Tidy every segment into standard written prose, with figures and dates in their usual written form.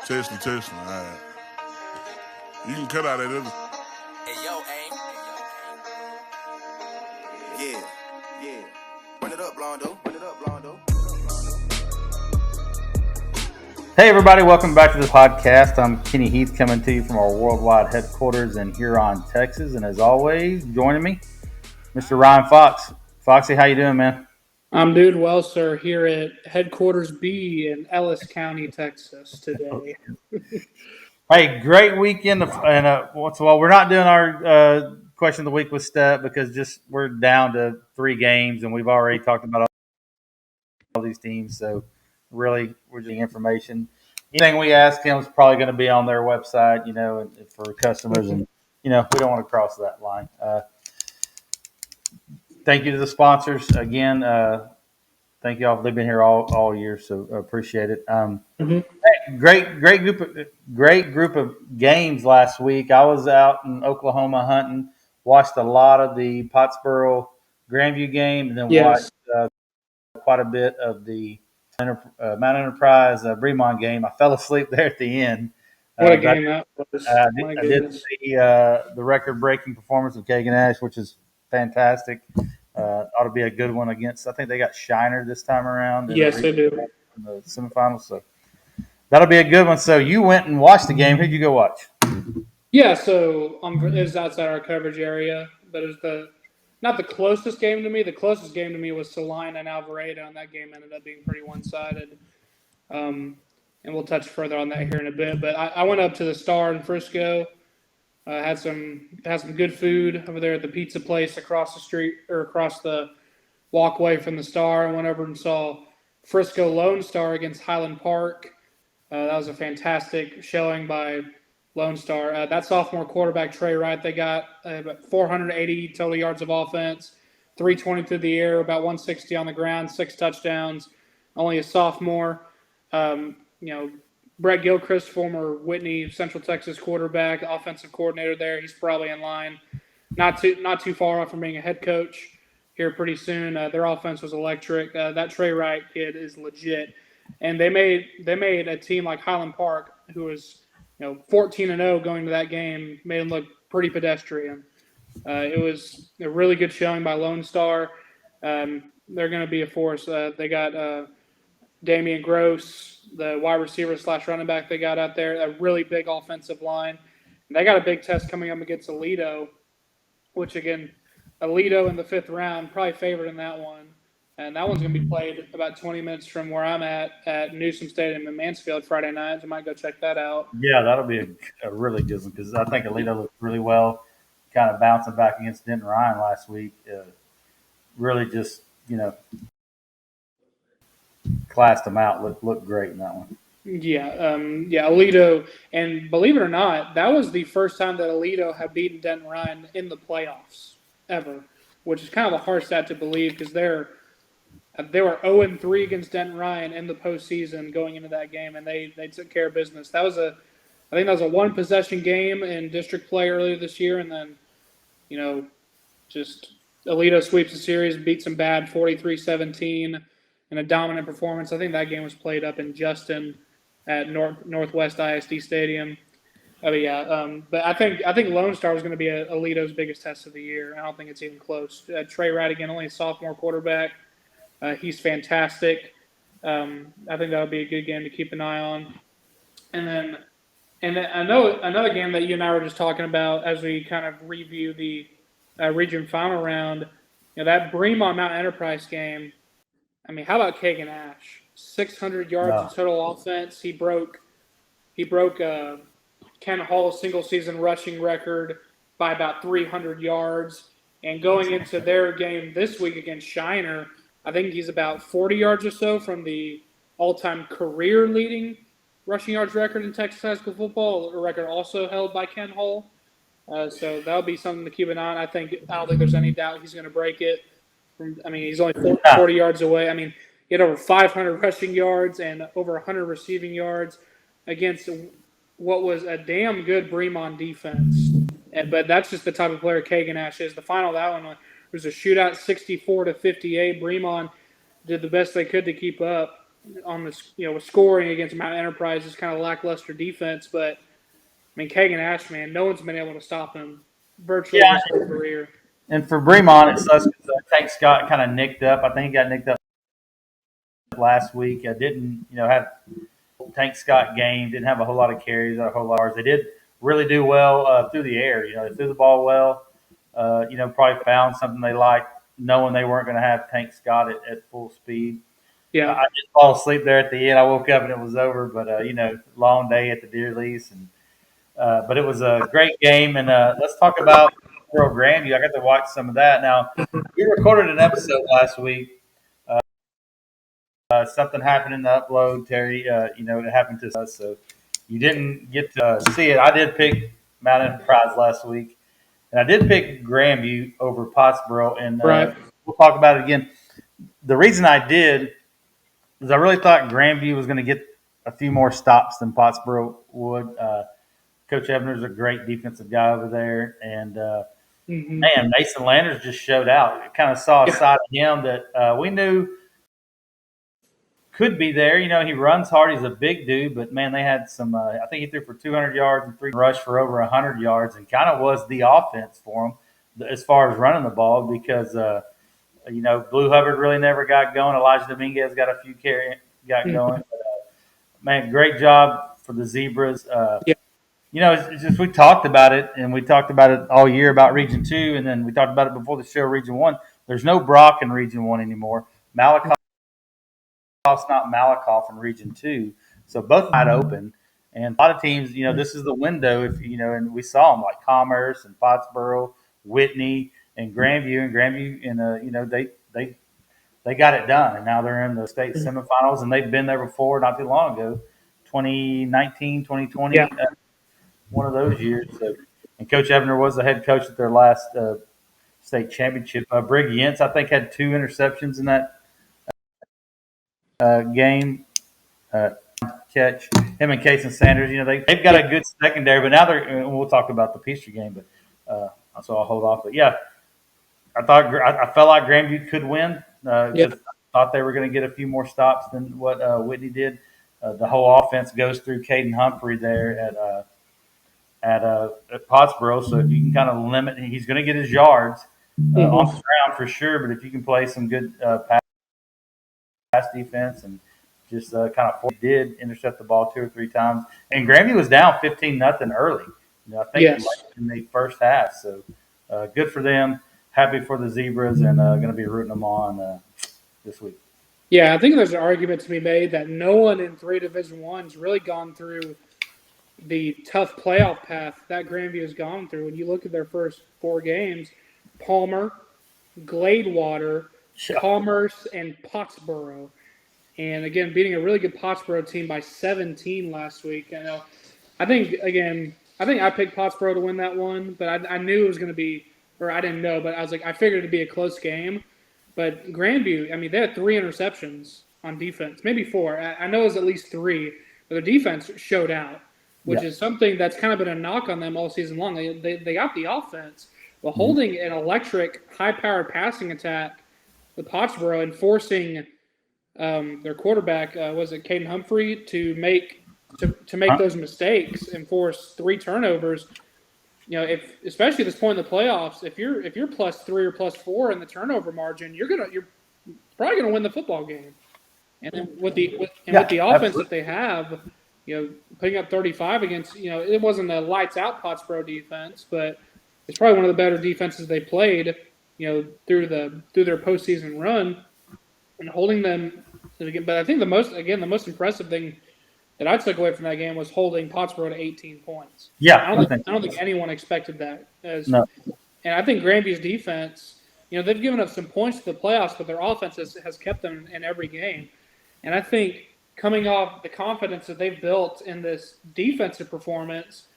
Testing. All right. You can cut out that other. Hey, yo, aim. Yeah. Run it up, Blondo. Hey, everybody. Welcome back to the podcast. I'm Kenney Heath coming to you from our worldwide headquarters in Huron, Texas. And as always, joining me, Mr. Ryan Fox. Foxy, how you doing, man? I'm doing well, sir, here at Headquarters B in Ellis County, Texas today. Hey, great weekend. Once in a while, we're not doing our question of the week with Step because we're down to 3 games, and we've already talked about all these teams. So really, we're getting information. Anything we ask him is probably going to be on their website, and for customers. And, we don't want to cross that line. Thank you to the sponsors again. Thank you all. They've been here all year, so appreciate it. Great group of games last week. I was out in Oklahoma hunting, watched a lot of the Pottsboro Grandview game, and then watched quite a bit of the Mount Enterprise Bremont game. I fell asleep there at the end. What a game that was! I did see the record-breaking performance of Kagan Ash, which is fantastic. Ought to be a good one against. I think they got Shiner this time around. Yes, they do. In the semifinals, so that'll be a good one. So you went and watched the game. Who'd you go watch? Yeah, so it was outside our coverage area, but it was not the closest game to me. The closest game to me was Salina and Alvarado, and that game ended up being pretty one-sided. And we'll touch further on that here in a bit. But I went up to the Star in Frisco. Had some good food over there at the pizza place across the street or across the walkway from the Star. I went over and saw Frisco Lone Star against Highland Park. That was a fantastic showing by Lone Star. That sophomore quarterback, Trey Wright, they got about 480 total yards of offense, 320 through the air, about 160 on the ground, 6 touchdowns. Only a sophomore. Brett Gilchrist, former Whitney Central Texas quarterback, offensive coordinator there. He's probably in line, not too far off from being a head coach here pretty soon. Their offense was electric. That Trey Wright kid is legit, and they made a team like Highland Park, who was 14-0 going to that game, made them look pretty pedestrian. It was a really good showing by Lone Star. They're going to be a force. They got Damian Gross, the wide receiver / running back they got out there, a really big offensive line. And they got a big test coming up against Aledo, which, again, Aledo in the 5th round, probably favored in that one. And that one's going to be played about 20 minutes from where I'm at Newsom Stadium in Mansfield Friday night. So I might go check that out. Yeah, that'll be a really good one because I think Aledo looked really well, kind of bouncing back against Denton Ryan last week. Really just, classed them out. Looked great in that one. Yeah, Aledo, and believe it or not, that was the first time that Aledo had beaten Denton Ryan in the playoffs ever, which is kind of a hard stat to believe because they were 0-3 against Denton Ryan in the postseason going into that game, and they took care of business. I think that was a 1-possession game in district play earlier this year, and then, just Aledo sweeps the series, beats them bad 43-17 in a dominant performance. I think that game was played up in Justin at Northwest ISD Stadium. But I think Lone Star was going to be Aledo's biggest test of the year. I don't think it's even close. Trey Wright, again, only a sophomore quarterback. He's fantastic. I think that'll be a good game to keep an eye on. And then I know another game that you and I were just talking about as we kind of review the region final round. That Bremont Mount Enterprise game. I mean, how about Kagan Ash? 600 yards of total offense. He broke Ken Hall's single season rushing record by about 300 yards. And going into their game this week against Shiner, I think he's about 40 yards or so from the all-time career leading rushing yards record in Texas high school football, a record also held by Ken Hall. So that'll be something to keep an eye on. I don't think there's any doubt he's going to break it. He's only 40 yards away. He had over 500 rushing yards and over 100 receiving yards against what was a damn good Bremont defense. But that's just the type of player Kagan Ash is. The final of that one was a shootout, 64-58. Bremont did the best they could to keep up. on this, with scoring against Mount Enterprise is kind of lackluster defense. But I mean, Kagan Ash, man, no one's been able to stop him virtually Yeah, his whole career. and for Bremont, it sucks because Tank Scott kind of nicked up. I think he got nicked up last week. I didn't, have Tank Scott game. Didn't have a whole lot of carries, a whole lot of yards. They did really do well through the air. They threw the ball well. Probably found something they liked, knowing they weren't going to have Tank Scott at full speed. Yeah. I did fall asleep there at the end. I woke up and it was over. But long day at the deer lease, and but it was a great game. And let's talk about Earl Grandview. I got to watch some of that. Now we recorded an episode last week. Something happened in the upload, Terry. It happened to us, so you didn't get to see it. I did pick Mount Enterprise last week, and I did pick Grandview over Pottsboro, and Right. we'll talk about it again. The reason I did is I really thought Grandview was going to get a few more stops than Pottsboro would. Coach Ebner's a great defensive guy over there, and man, Mason Landers just showed out. It kind of saw a side of him that we knew could be there. He runs hard. He's a big dude, but man, they had some. I think he threw for 200 yards and 3 rush for over 100 yards, and kind of was the offense for him as far as running the ball because Blue Hubbard really never got going. Elijah Dominguez got a few got going. But, man, great job for the Zebras. It's just we talked about it, and we talked about it all year about Region 2, and then we talked about it before the show, Region 1. There's no Brock in Region 1 anymore. Malakoff's not Malakoff in Region 2, so both wide open. And a lot of teams, this is the window. And we saw them like Commerce and Pottsboro, Whitney, and Grandview. And they got it done, and now they're in the state semifinals, and they've been there before, not too long ago, 2019, 2020. Yeah. One of those years. So, and Coach Ebner was the head coach at their last state championship. Brig Yentz, I think, had 2 interceptions in that game. Catch him and Cason Sanders. They've got a good secondary, but now we'll talk about the Peachtree game, but so I'll hold off. But yeah, I felt like Grandview could win. I thought they were going to get a few more stops than what Whitney did. The whole offense goes through Caden Humphrey there at Pottsboro. So if you can kind of limit, he's going to get his yards on the ground for sure. But if you can play some good pass defense and just did intercept the ball 2 or 3 times. And Grandview was down 15-0 early. I think in the first half. So good for them. Happy for the Zebras, and going to be rooting them on this week. Yeah, I think there's an argument to be made that no one in 3 Division I's really gone through the tough playoff path that Grandview has gone through. When you look at their first 4 games, Palmer, Gladewater, Commerce, and Pottsboro. And again, beating a really good Pottsboro team by 17 last week. I think I picked Pottsboro to win that one, but I knew it was going to be, or I didn't know, but I was like, I figured it'd be a close game. But Grandview, they had 3 interceptions on defense, maybe 4. I know it was at least 3, but their defense showed out, which is something that's kind of been a knock on them all season long. They got the offense, but holding an electric, high-powered passing attack with Pottsboro and forcing their quarterback, was it Caden Humphrey, to make those mistakes and force 3 turnovers. Especially at this point in the playoffs, if you're +3 or +4 in the turnover margin, you're probably gonna win the football game. And then with the offense that they have, putting up 35 against, it wasn't a lights out Pottsboro defense, but it's probably one of the better defenses they played, through their postseason run, and holding them. But I think the most impressive thing that I took away from that game was holding Pottsboro to 18 points. Yeah, I don't think anyone expected that. No. And I think Grandview's defense, they've given up some points to the playoffs, but their offense has kept them in every game. And I think coming off the confidence that they've built in this defensive performance,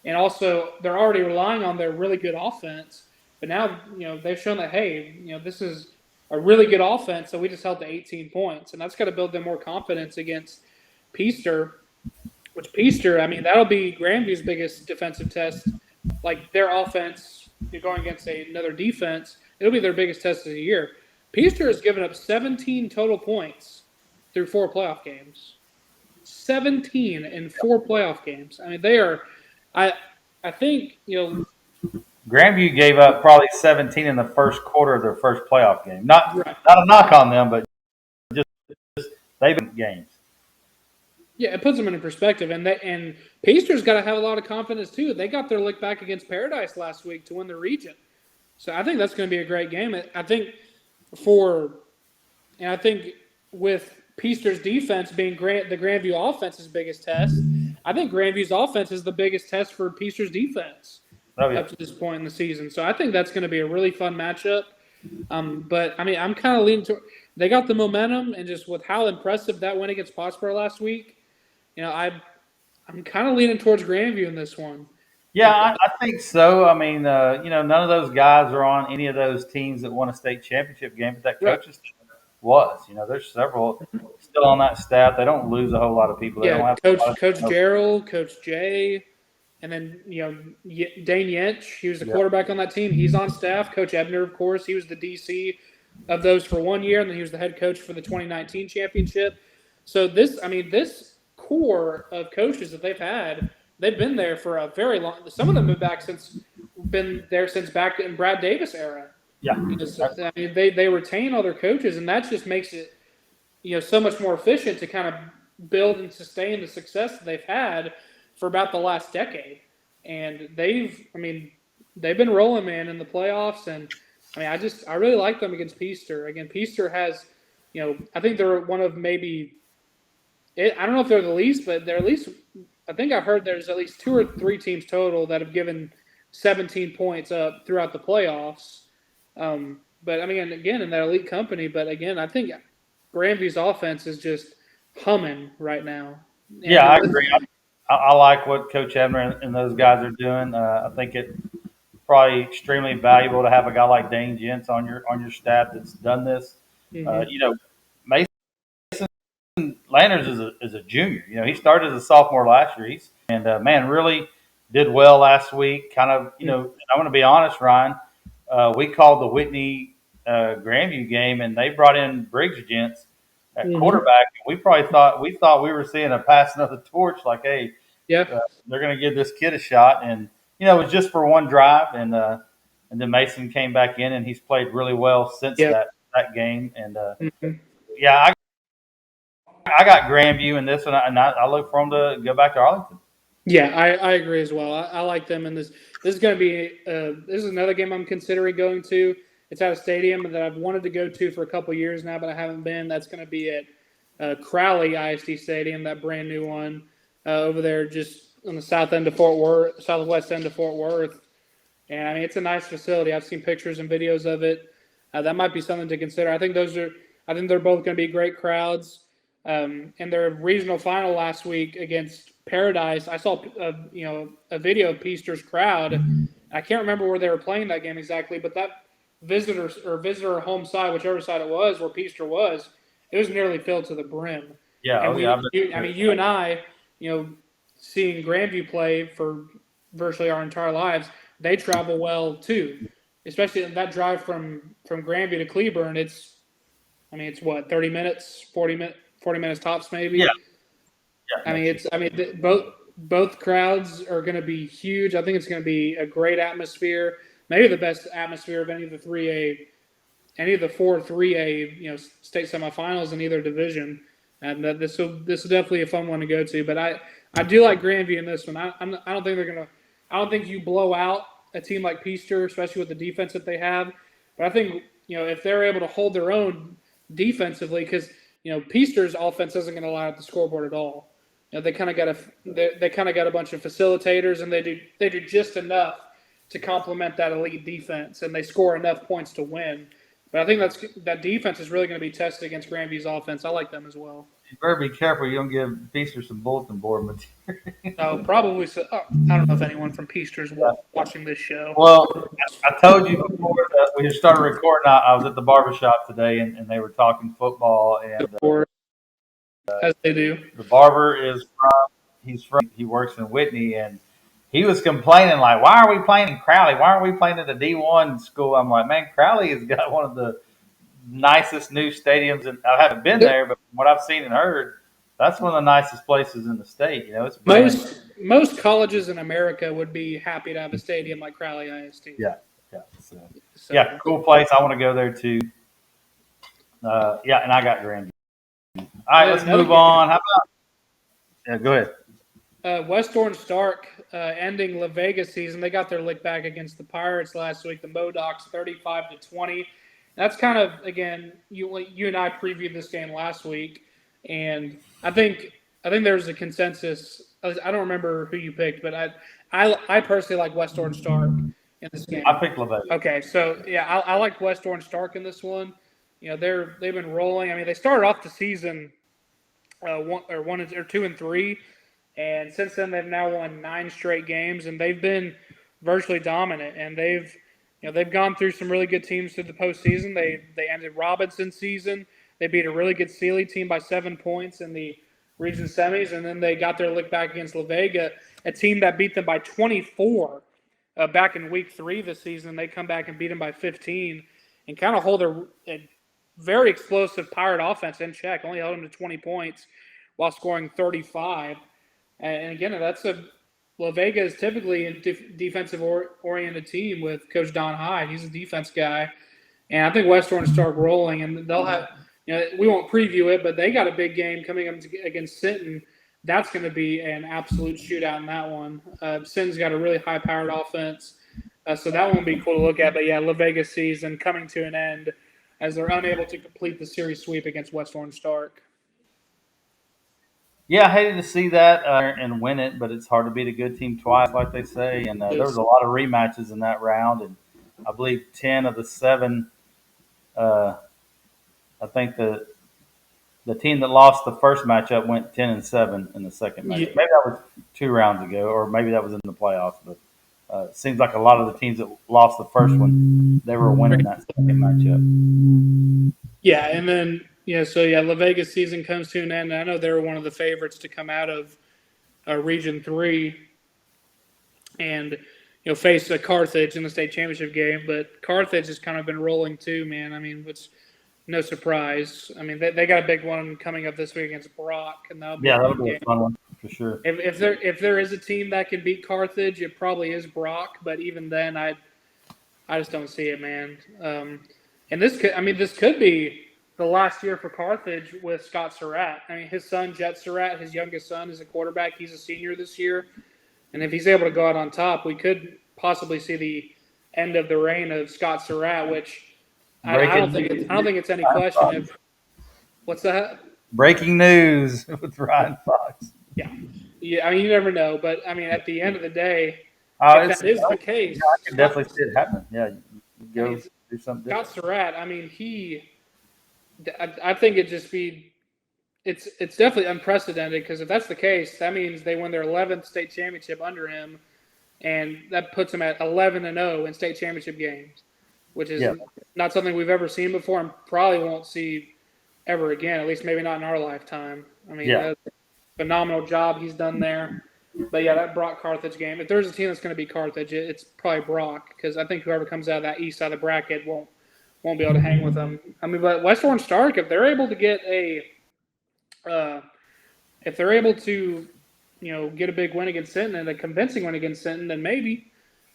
and also they're already relying on their really good offense, but now they've shown that, hey, this is a really good offense, so we just held to 18 points, and that's got to build them more confidence against Peaster, which that'll be Grandview's biggest defensive test. Like their offense, you're going against another defense, it'll be their biggest test of the year. Peaster has given up 17 total points through 4 playoff games. 17 in 4 playoff games. I mean, they are. I think Grandview gave up probably 17 in the first quarter of their first playoff game. Not right. a knock on them, but just they've been games. Yeah, it puts them in perspective, and Pacers got to have a lot of confidence too. They got their lick back against Paradise last week to win the region, so I think that's going to be a great game. I think with Pacers' defense being the Grandview offense's biggest test, I think Grandview's offense is the biggest test for Pacers' defense up to this point in the season. So I think that's going to be a really fun matchup. But I mean, I'm kind of leaning to. They got the momentum, and just with how impressive that win against Pottsboro last week, I'm kind of leaning towards Grandview in this one. Yeah, I think so. I mean, none of those guys are on any of those teams that won a state championship game, but that coach's team was. There's several still on that staff. They don't lose a whole lot of people. They don't have Coach Gerald, Coach Jay, and then Dane Yench. He was the quarterback on that team. He's on staff. Coach Ebner, of course, he was the DC of those for 1 year, and then he was the head coach for the 2019 championship. So this core of coaches that they've been there for a very long. Some of them have been there since back in Brad Davis era. Yeah, I mean, they retain all their coaches, and that just makes it so much more efficient to kind of build and sustain the success that they've had for about the last decade. And they've been rolling, man, in the playoffs. And I mean, I really like them against Peaster. Again, Peaster has, I think they're one of maybe. I don't know if they're the least, but they're at least. I think I heard there's at least 2 or 3 teams total that have given 17 points up throughout the playoffs. But I mean, again, in that elite company. But again, I think Grandview's offense is just humming right now. And I agree. I like what Coach Ebner and those guys are doing. I think it's probably extremely valuable to have a guy like Dane Jentz on your staff that's done this. Mm-hmm. Mason Landers is a junior. He started as a sophomore last year. Man, really did well last week. Kind of, I'm going to be honest, Ryan. We called the Whitney Grandview game, and they brought in Briggs Jentz at quarterback. And we thought we were seeing a passing of the torch. Like, hey, they're going to give this kid a shot, and it was just for one drive, and then Mason came back in, and he's played really well since that game. And I got Grandview in this one, and I look for them to go back to Arlington. Yeah, I agree as well. I like them in this. This is going to be this is another game I'm considering going to. It's at a stadium that I've wanted to go to for a couple years now, but I haven't been. That's going to be at Crowley ISD Stadium, that brand new one over there, just on the southwest end of Fort Worth. And I mean, it's a nice facility. I've seen pictures and videos of it. That might be something to consider. I think they're both going to be great crowds. In their regional final last week against Paradise, I saw a video of Peaster's crowd. I can't remember where they were playing that game exactly, but that visitor home side, whichever side it was, where Peaster was, it was nearly filled to the brim. Yeah, and you and I, seeing Grandview play for virtually our entire lives, they travel well too, especially that drive from Grandview to Cleburne. It's what, 30 minutes, 40 minutes tops maybe. Yeah. Both crowds are going to be huge. I think it's going to be a great atmosphere, maybe the best atmosphere of any of the 4 3A state semifinals in either division. And this will definitely be a fun one to go to. But I do like Grandview in this one. I don't think you blow out a team like Peaster, especially with the defense that they have. But I think if they're able to hold their own defensively, because Peaster's offense isn't going to lie at the scoreboard at all. They kind of got a bunch of facilitators, and they do just enough to complement that elite defense, and they score enough points to win. But I think that defense is really going to be tested against Grandview's offense. I like them as well. You better be careful you don't give Peaster some bulletin board material. Probably so. I don't know if anyone from Peaster is watching this show. Well, I told you before that we just started recording. I was at the barbershop today, and they were talking football. And as they do. The barber he works in Whitney, and he was complaining, like, why are we playing in Crowley? Why aren't we playing at the D1 school? I'm like, man, Crowley has got one of the nicest new stadiums, and I haven't been there, but from what I've seen and heard, that's one of the nicest places in the state. It's brand new. Most colleges in America would be happy to have a stadium like Crowley ISD. Yeah, yeah. So, Yeah, cool place. I want to go there too. And I got Grandview. All right, let's move on. How about? Yeah, go ahead. West Orange Stark ending La Vega season. They got their lick back against the Pirates last week. The Modocs 35-20. That's kind of, again, you and I previewed this game last week, and I think there's a consensus. I don't remember who you picked, but I personally like West Orange Stark in this game. I picked La Vega. Okay, so yeah, I like West Orange Stark in this one. They've been rolling. I mean, they started off the season 2-3. And since then, they've now won 9 straight games, and they've been virtually dominant. And they've gone through some really good teams through the postseason. They ended Robinson's season. They beat a really good Sealy team by 7 points in the region semis, and then they got their lick back against La Vega, a team that beat them by 24 back in week 3 this season. They come back and beat them by 15, and kind of hold a very explosive Pirate offense in check. Only held them to 20 points while scoring 35. And again, La Vega is typically a defensive-oriented team with Coach Don Hyde. He's a defense guy. And I think West Orange start rolling, and they'll have we won't preview it, but they got a big game coming up against Sinton. That's going to be an absolute shootout in that one. Sinton's got a really high-powered offense, so that one will be cool to look at. But, yeah, La Vega season coming to an end as they're unable to complete the series sweep against West Orange Stark. Yeah, I hated to see that and win it, but it's hard to beat a good team twice, like they say. And there was a lot of rematches in that round, and I believe 10 of the 7. I think the team that lost the first matchup went 10-7 in the second match. Yeah. Maybe that was 2 rounds ago, or maybe that was in the playoffs. But it seems like a lot of the teams that lost the first one, they were winning that second matchup. Yeah, and then. La Vega's season comes to an end. I know they're one of the favorites to come out of Region 3 and, face a Carthage in the state championship game. But Carthage has kind of been rolling too, man. I mean, it's no surprise. I mean, they got a big one coming up this week against Brock. And that'll be a fun one for sure. If there is a team that can beat Carthage, it probably is Brock. But even then, I just don't see it, man. And this could be the last year for Carthage with Scott Surratt. I mean, his son, Jet Surratt, his youngest son, is a quarterback. He's a senior this year. And if he's able to go out on top, we could possibly see the end of the reign of Scott Surratt, which I don't think it's any question. What's that? Breaking news with Ryan Fox. Yeah. I mean, you never know. But, I mean, at the end of the day, if that is the case. Yeah, I can definitely see it happening. Yeah, you go do something different. Scott Surratt, I mean, I think it'd just be it's definitely unprecedented, because if that's the case, that means they win their 11th state championship under him, and that puts them at 11-0 in state championship games, which is not something we've ever seen before and probably won't see ever again, at least maybe not in our lifetime. I mean, that's a phenomenal job he's done there. But, yeah, that Brock Carthage game, if there's a team that's going to be Carthage, it's probably Brock, because I think whoever comes out of that east side of the bracket won't be able to hang with them. I mean, but West Orange Stark, if they're able to get get a big win against Sinton and a convincing win against Sinton, then maybe.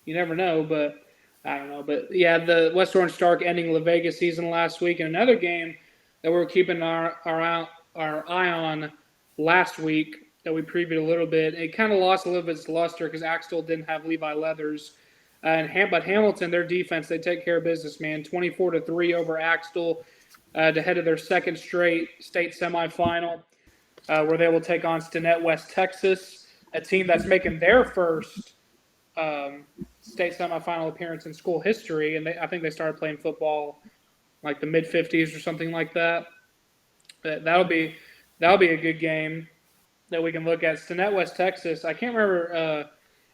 You never know, but I don't know. But, yeah, the West Orange Stark ending La Vega season last week. And another game that we're keeping our eye on last week that we previewed a little bit. It kind of lost a little bit of its luster because Axtell didn't have Levi Leathers. But Hamilton, their defense, they take care of business, man. 24-3 over Axtell to head to their second straight state semifinal, where they will take on Stinnett West Texas, a team that's making their first state semifinal appearance in school history. And I think they started playing football like the mid-50s or something like that. But that'll be a good game that we can look at. Stinnett West Texas, I can't remember.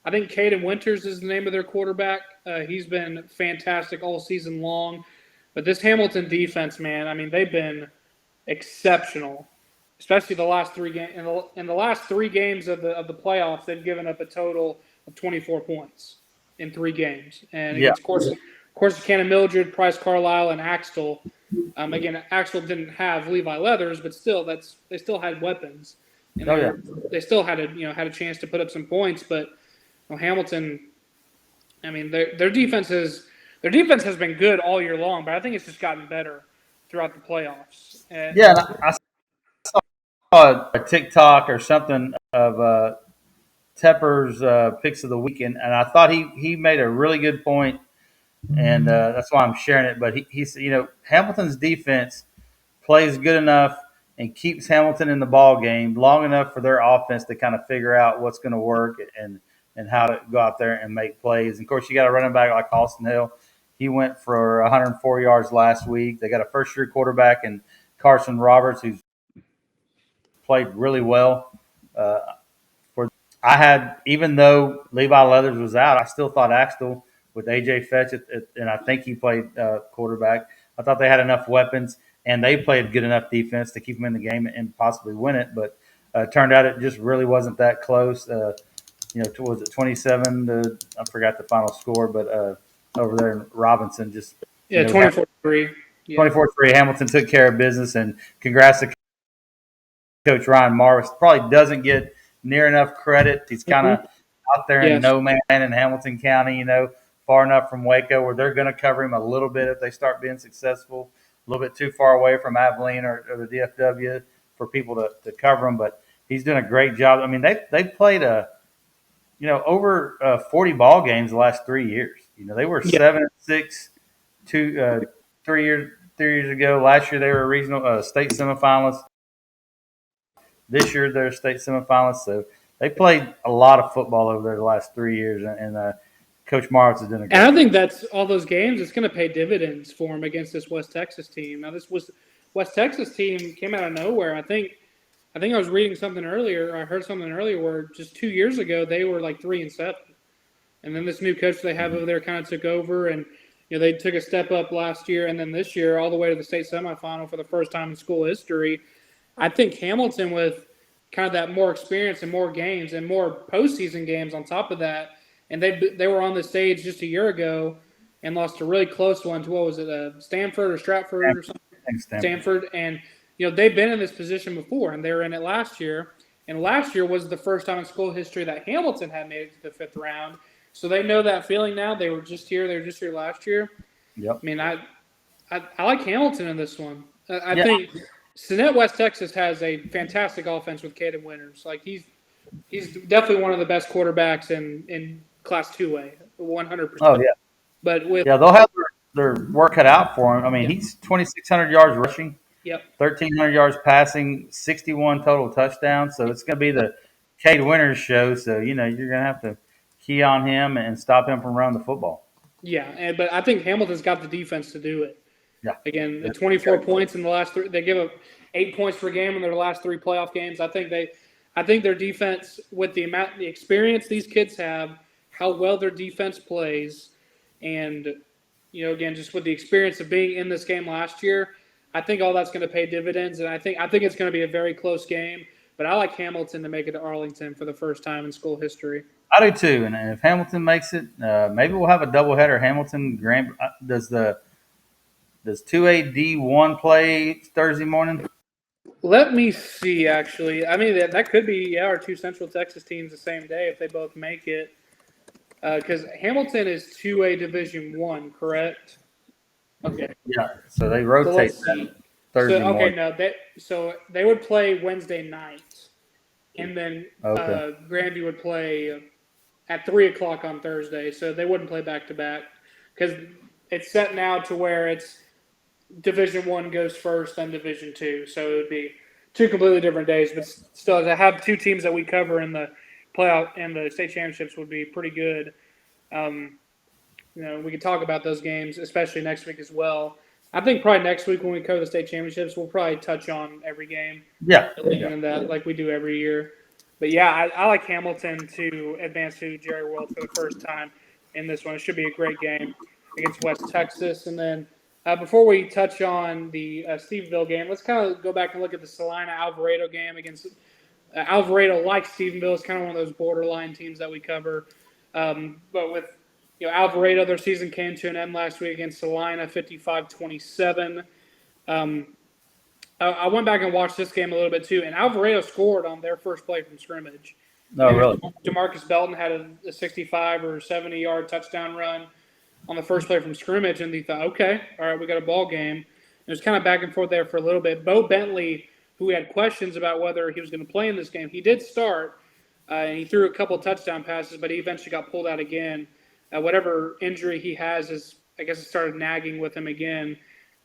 I think Caden Winters is the name of their quarterback. He's been fantastic all season long. But this Hamilton defense, man, I mean, they've been exceptional, especially the last 3 games. In the last 3 games of the playoffs, they've given up a total of 24 points in 3 games. And against Corsicana, Mildred, Price Carlisle, and Axtell. Again, Axtell didn't have Levi Leathers, but still, they still had weapons, and they still had a chance to put up some points. But Hamilton, I mean, their defense has been good all year long, but I think it's just gotten better throughout the playoffs. And I saw a TikTok or something of Tepper's picks of the weekend, and I thought he made a really good point, and that's why I'm sharing it. But he said, Hamilton's defense plays good enough and keeps Hamilton in the ball game long enough for their offense to kind of figure out what's going to work and how to go out there and make plays. And of course, you got a running back like Austin Hill. He went for 104 yards last week. They got a first-year quarterback in Carson Roberts who's played really well. I had, even though Levi Leathers was out, I still thought Axtell with AJ Fetch, and I think he played quarterback. I thought they had enough weapons, and they played good enough defense to keep them in the game and possibly win it. But it turned out it just really wasn't that close. Was it 27 to, I forgot the final score, but over there in Robinson, just 24-3. 24-3. Hamilton took care of business, and congrats to Coach Ryan Marvis. Probably doesn't get near enough credit. He's kind of out there in no man in Hamilton County, far enough from Waco where they're going to cover him a little bit if they start being successful. A little bit too far away from Abilene or the DFW for people to cover him, but he's doing a great job. I mean, they played over 40 ball games the last 3 years. They were 7-6 3 years ago. Last year they were regional state semifinalists. This year they're state semifinalists. So they played a lot of football over there the last 3 years, and Coach Martz has done a great job. And I think that's all those games. It's going to pay dividends for him against this West Texas team. Now, this West Texas team came out of nowhere. I think I was reading something earlier. Or I heard something earlier where just 2 years ago they were like 3-7, and then this new coach they have over there kind of took over, and they took a step up last year, and then this year all the way to the state semifinal for the first time in school history. I think Hamilton, with kind of that more experience and more games and more postseason games on top of that, and they were on the stage just a year ago and lost a really close one to, what was it, Stanford or Stratford or something? Stanford. And, they've been in this position before, and they were in it last year. And last year was the first time in school history that Hamilton had made it to the fifth round. So they know that feeling now. They were just here last year. Yep. I mean, I like Hamilton in this one. I think Sinet West Texas has a fantastic offense with Caden Winters. Like, he's definitely one of the best quarterbacks in Class 2A, 100%. Oh, yeah. But they'll have their work cut out for him. I mean, he's 2,600 yards rushing. Yep. 1,300 yards passing, 61 total touchdowns. So it's going to be the Cade Winters show. So, you're going to have to key on him and stop him from running the football. Yeah, but I think Hamilton's got the defense to do it. Yeah. Again, the 24 points in the last three. They give up 8 points per game in their last 3 playoff games. I think their defense, with the experience these kids have, how well their defense plays, and again, just with the experience of being in this game last year, I think all that's going to pay dividends, and I think it's going to be a very close game. But I like Hamilton to make it to Arlington for the first time in school history. I do too, and if Hamilton makes it, maybe we'll have a doubleheader. Hamilton Grand does 2A D1 play Thursday morning? Let me see. Actually, I mean that could be our 2 Central Texas teams the same day if they both make it. Because Hamilton is 2A Division 1, correct? Okay. Yeah, so they rotate Thursday morning. So they would play Wednesday night, and then Grandview would play at 3 o'clock on Thursday. So they wouldn't play back to back because it's set now to where it's Division 1 goes first, then Division 2. So it would be 2 completely different days. But still, to have 2 teams that we cover in the playoff and the state championships would be pretty good. We could talk about those games, especially next week as well. I think probably next week when we cover the state championships, we'll probably touch on every game. Yeah. And that, like we do every year. But yeah, I like Hamilton to advance to Jerry World for the first time in this one. It should be a great game against West Texas. And then before we touch on the Stephenville game, let's kind of go back and look at the Salina-Alvarado game against Alvarado. Like Stephenville, is kind of one of those borderline teams that we cover. But with Alvarado, their season came to an end last week against Salina, 55-27. I went back and watched this game a little bit too, and Alvarado scored on their first play from scrimmage. No, really. DeMarcus Belton had a 65 or 70-yard touchdown run on the first play from scrimmage, and they thought, okay, all right, we got a ball game. It was kind of back and forth there for a little bit. Bo Bentley, who had questions about whether he was going to play in this game, he did start, and he threw a couple touchdown passes, but he eventually got pulled out again. Whatever injury he has is, I guess, it started nagging with him again,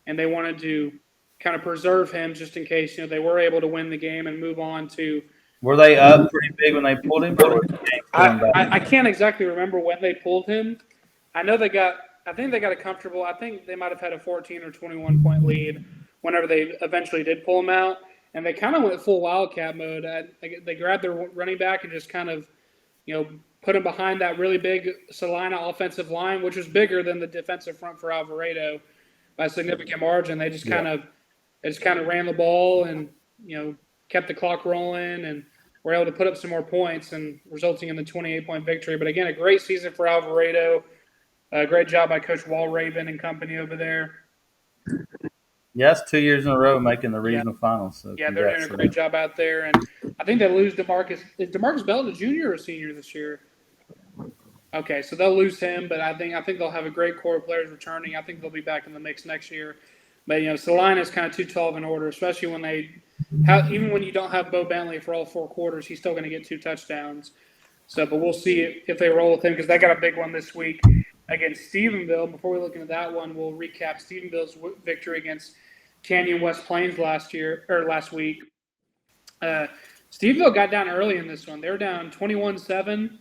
and they wanted to kind of preserve him just in case they were able to win the game and move on to. Were they up pretty big when they pulled him? I can't exactly remember when they pulled him. I know I think they got a comfortable. I think they might have had a 14 or 21 point lead whenever they eventually did pull him out, and they kind of went full Wildcat mode. They grabbed their running back and just kind of, put him behind that really big Salina offensive line, which was bigger than the defensive front for Alvarado by a significant margin. They just kind of ran the ball and kept the clock rolling and were able to put up some more points and resulting in the 28-point victory. But again, a great season for Alvarado. Great job by Coach Walraven and company over there. Yes, 2 years in a row making the regional finals. So they're doing a great job out there. And I think they lose DeMarcus. Is DeMarcus Belton a junior or a senior this year? Okay, so they'll lose him, but I think they'll have a great core of players returning. I think they'll be back in the mix next year. But Salina is kind of too tall of an order, especially when even when you don't have Bo Bentley for all 4 quarters, he's still going to get 2 touchdowns. So, but we'll see if they roll with him because they got a big one this week against Stephenville. Before we look into that one, we'll recap Stephenville's victory against Canyon West Plains last week. Stephenville got down early in this one. They were down 21-7.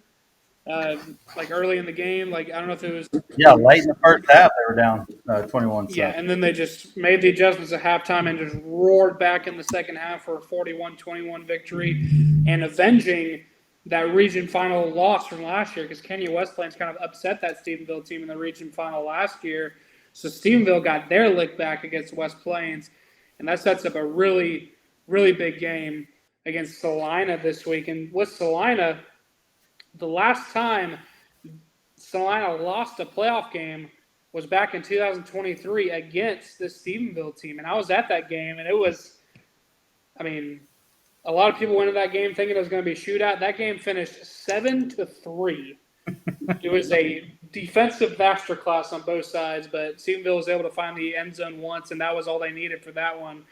Early in the game, I don't know if it was late in the first half they were down 21-7. Yeah, and then they just made the adjustments at halftime and just roared back in the second half for a 41-21 victory and avenging that region final loss from last year because Kenya West Plains kind of upset that Stephenville team in the region final last year. So Stephenville got their lick back against West Plains, and that sets up a really, really big game against Salina this week. And with Salina, the last time Salina lost a playoff game was back in 2023 against this Stephenville team. And I was at that game, and it was, a lot of people went into that game thinking it was going to be a shootout. That game finished 7-3. It was a defensive masterclass on both sides, but Stephenville was able to find the end zone once, and that was all they needed for that one.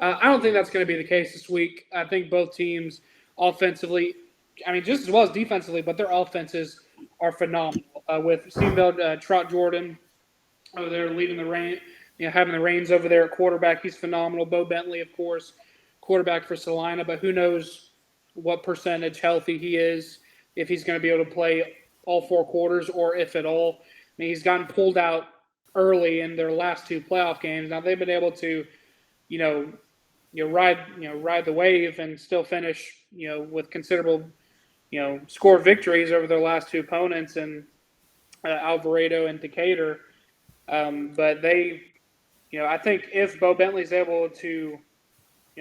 I don't think that's going to be the case this week. I think both teams offensively, just as well as defensively, but their offenses are phenomenal. With Stephenville, Trot Jordan over there leading the reign, having the reins over there at quarterback, he's phenomenal. Bo Bentley, of course, quarterback for Salina, but who knows what percentage healthy he is, if he's going to be able to play all 4 quarters or if at all. He's gotten pulled out early in their last 2 playoff games. Now they've been able to, ride the wave and still finish, with considerable, score victories over their last 2 opponents and Alvarado and Decatur. But they, I think if Bo Bentley's able to,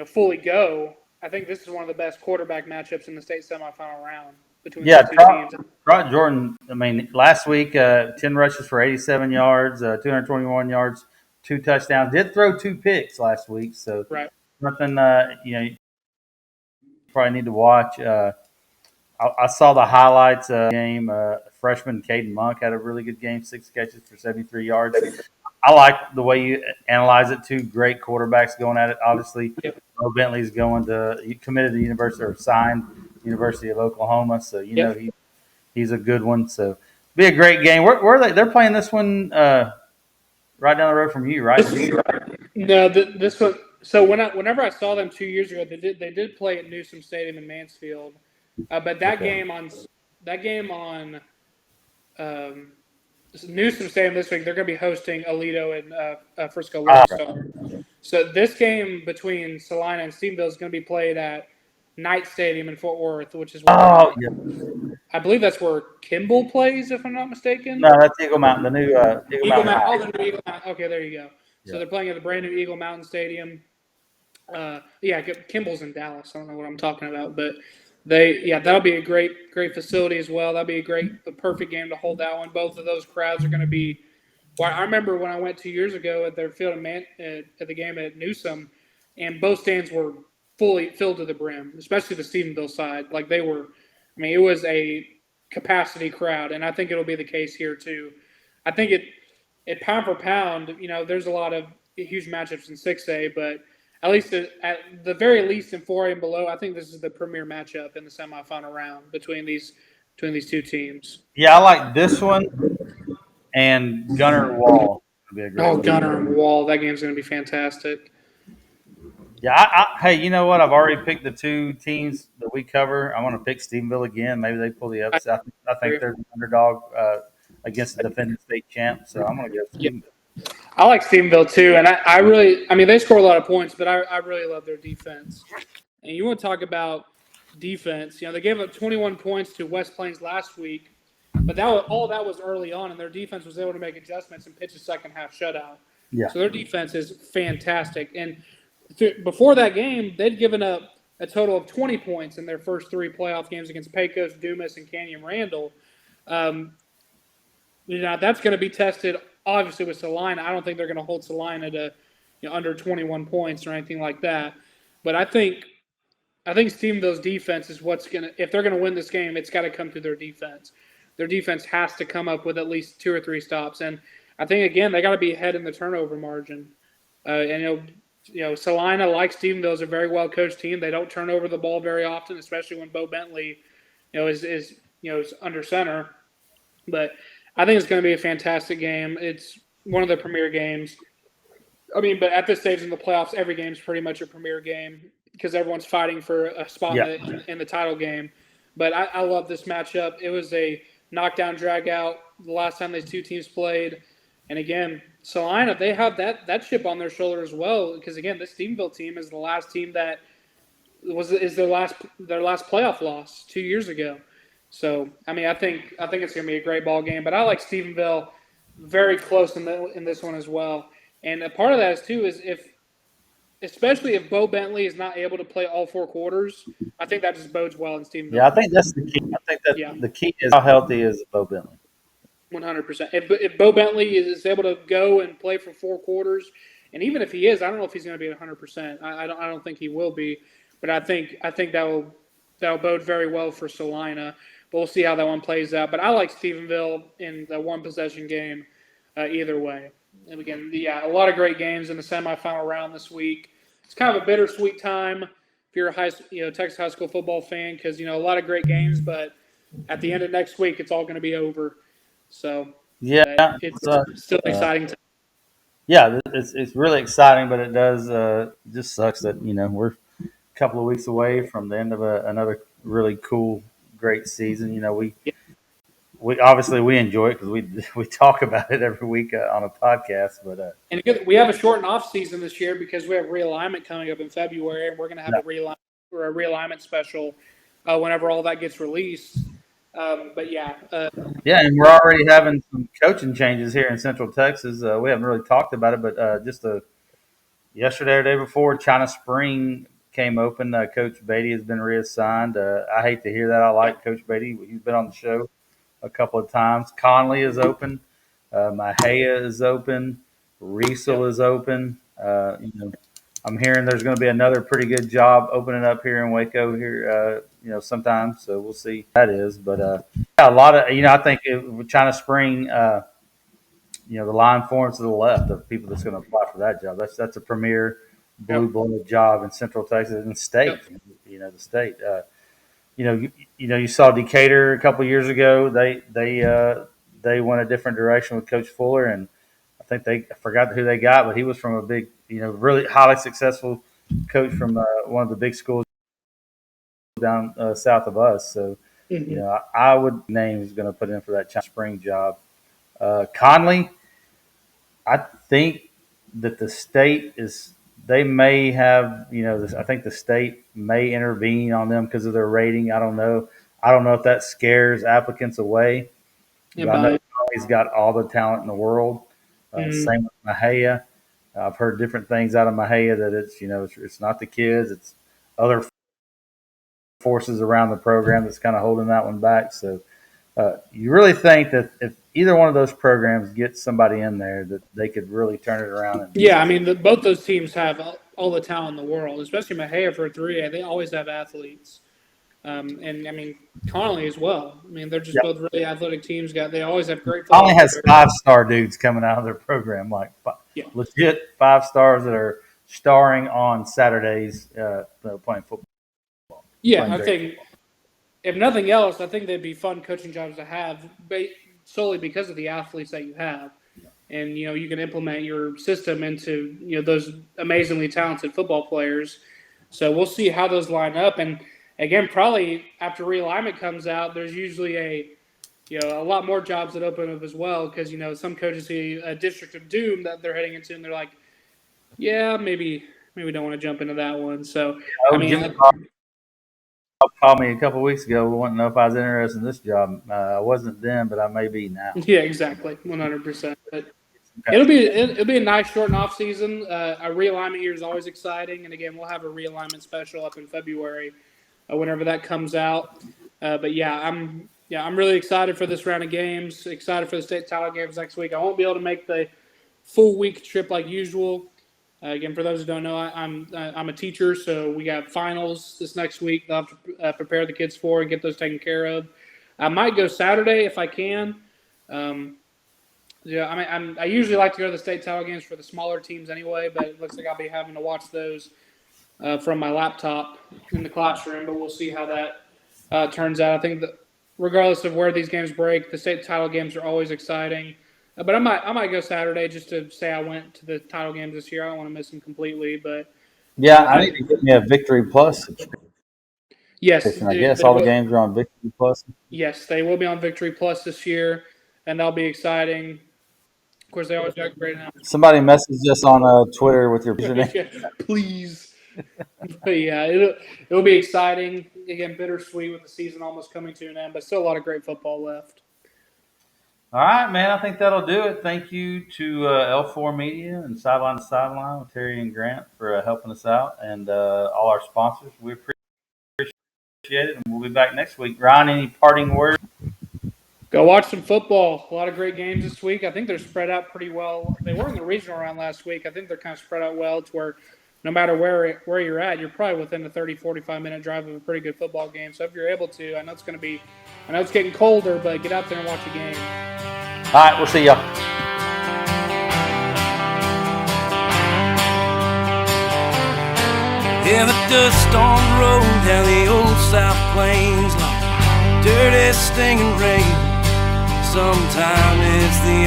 fully go, I think this is one of the best quarterback matchups in the state semifinal round between the 2 teams. Trot Jordan, last week, 10 rushes for 87 yards, 221 yards, 2 touchdowns. Did throw 2 picks last week, so nothing, you probably need to watch. I saw the highlights game. Freshman Caden Monk had a really good game, 6 catches for 73 yards. I like the way you analyze it. 2 great quarterbacks going at it. Obviously, Bo Bentley's he committed to the University or signed University of Oklahoma, so he's a good one. So be a great game. Where are they? They're playing this one right down the road from you, right? No, this one. So whenever I saw them 2 years ago, they did play at Newsom Stadium in Mansfield. But that game on Newsom Stadium this week, they're going to be hosting Aledo and Frisco Limestone. So this game between Salina and Stephenville is going to be played at Knight Stadium in Fort Worth, which is I believe that's where Kimball plays, if I'm not mistaken. No, that's Eagle Mountain, the new Eagle Mountain. Oh, the new Eagle Mountain. Okay, there you go. So they're playing at the brand new Eagle Mountain Stadium. Kimball's in Dallas. I don't know what I'm talking about, but That'll be a great facility as well. That'll be a perfect game to hold that one. Both of those crowds are going to be. Well, I remember when I went 2 years ago at their field at the game at Newsom, and both stands were fully filled to the brim, especially the Stephenville side. Like they were, I mean, it was a capacity crowd, and I think it'll be the case here too. I think it pound for pound, there's a lot of huge matchups in 6A, but at least at the very least in 4A and below, I think this is the premier matchup in the semifinal round between these two teams. Yeah, I like this one and Gunner Wall. Would be a great Oh, game. Gunner and Wall, that game's going to be fantastic. Yeah, hey, you know what? I've already picked the two teams that we cover. I'm going to pick Stephenville again. Maybe they pull the upset. I think they're the underdog against the defending state champ. So I'm going to go Stephenville. I like Stephenville too, and I mean, they score a lot of points, but I really love their defense. And you want to talk about defense? They gave up 21 points to West Plains last week, but all that was early on, and their defense was able to make adjustments and pitch a second half shutout. Yeah. So their defense is fantastic. And before that game, they'd given up a total of 20 points in their first three playoff games against Pecos, Dumas, and Canyon Randall. That's going to be tested obviously with Salina. I don't think they're going to hold Salina to under 21 points or anything like that. But I think Stephenville's defense is what's going to – if they're going to win this game, it's got to come through their defense. Their defense has to come up with at least 2 or 3 stops. And I think, again, they got to be ahead in the turnover margin. Salina, like Stephenville, is a very well-coached team. They don't turn over the ball very often, especially when Bo Bentley is under center. But I think it's going to be a fantastic game. It's one of the premier games. I mean, but at this stage in the playoffs, every game is pretty much a premier game because everyone's fighting for a spot in the title game. But I love this matchup. It was a knockdown, drag-out the last time these two teams played. And again, Salina, they have that chip on their shoulder as well because, again, this Stephenville team is the last team that is their last playoff loss 2 years ago. So, I mean, I think it's going to be a great ball game. But I like Stephenville very close in this one as well. And a part of that is especially if Bo Bentley is not able to play all 4 quarters, I think that just bodes well in Stephenville. Yeah, I think that's the key. I think that the key is how healthy is Bo Bentley. 100%. If Bo Bentley is able to go and play for 4 quarters, and even if he is, I don't know if he's going to be at 100%. I don't think he will be, but I think that'll bode very well for Salina. But we'll see how that one plays out. But I like Stephenville in the one possession game either way. And again, a lot of great games in the semifinal round this week. It's kind of a bittersweet time if you're a Texas high school football fan because a lot of great games, but at the end of next week, it's all going to be over. So it's still exciting. Yeah, it's really exciting, but it does just sucks that we're a couple of weeks away from the end of another really cool, great season. We obviously we enjoy it because we talk about it every week on a podcast. But and we have a shortened off season this year because we have realignment coming up in February, and we're going to have a realignment special whenever all that gets released. And we're already having some coaching changes here in Central Texas. We haven't really talked about it, but just yesterday or day before, China Spring came open. Coach Beatty has been reassigned. I hate to hear that. I like Coach Beatty. He's been on the show a couple of times. Conley is open. Mahia is open. Riesel is open. I'm hearing there's going to be another pretty good job opening up here in Waco here, sometime. So we'll see how that is. But a lot of, I think with China Spring, the line forms to the left of people that's going to apply for that job. That's a premier blue blood job in Central Texas and the state. The state. You saw Decatur a couple of years ago. They went a different direction with Coach Fuller, and I think I forgot who they got, but he was from a big, really highly successful coach from one of the big schools down south of us. So, I would name is going to put in for that China Spring job. Conley, I think that the state is. They may have, I think the state may intervene on them because of their rating. I don't know. I don't know if that scares applicants away. But I know Conley's got all the talent in the world. Same with Mahia. I've heard different things out of Mahia that it's not the kids, it's other forces around the program that's kind of holding that one back. So you really think that if either one of those programs gets somebody in there, that they could really turn it around? Yeah, I mean, both those teams have all the talent in the world, especially Mejia for 3A. They always have athletes. And I mean, Connolly as well. I mean, they're just both really athletic teams. They always have great. Connolly has 5-star dudes coming out of their program, like legit 5 stars that are starring on Saturdays playing football. Yeah, I think if nothing else, I think they'd be fun coaching jobs to have, solely because of the athletes that you have, and you can implement your system into those amazingly talented football players. So we'll see how those line up, and again, probably after realignment comes out, there's usually a lot more jobs that open up as well, because some coaches see a district of doom that they're heading into, and they're like, yeah, maybe we don't want to jump into that one. So I mean. Jimmy called me a couple of weeks ago. We wanted to know if I was interested in this job. I wasn't then, but I may be now. Yeah, exactly, 100%. But it'll be a nice short and off season. A realignment year is always exciting, and again, we'll have a realignment special up in February, whenever that comes out. But I'm really excited for this round of games. Excited for the state title games next week. I won't be able to make the full week trip like usual. Again, for those who don't know, I'm a teacher, so we got finals this next week. I'll have to prepare the kids for and get those taken care of. I might go Saturday if I can. I usually like to go to the state title games for the smaller teams anyway, but it looks like I'll be having to watch those from my laptop in the classroom. But we'll see how that turns out. I think that regardless of where these games break, the state title games are always exciting. But I might go Saturday just to say I went to the title games this year. I don't want to miss them completely, but I need to get me a Victory Plus subscription. Yes, I guess all the games are on Victory Plus. Yes, they will be on Victory Plus this year, and that'll be exciting. Of course, they always got great announcements. Somebody messaged us on Twitter with your username. Please. But yeah, it'll be exciting. Again, bittersweet with the season almost coming to an end, but still a lot of great football left. All right, man. I think that'll do it. Thank you to L4 Media and Sideline to Sideline with Terry and Grant for helping us out, and all our sponsors. We appreciate it, and we'll be back next week. Ryan, any parting words? Go watch some football. A lot of great games this week. I think they're spread out pretty well. They were in the regional round last week. I think they're kind of spread out well to where no matter where you're at, you're probably within a 30, 45-minute drive of a pretty good football game. So if you're able to, I know it's getting colder, but get out there and watch a game. All right, we'll see y'all. Yeah, the dust on the road down the old South Plains, like dirty stinging rain. Sometimes it's the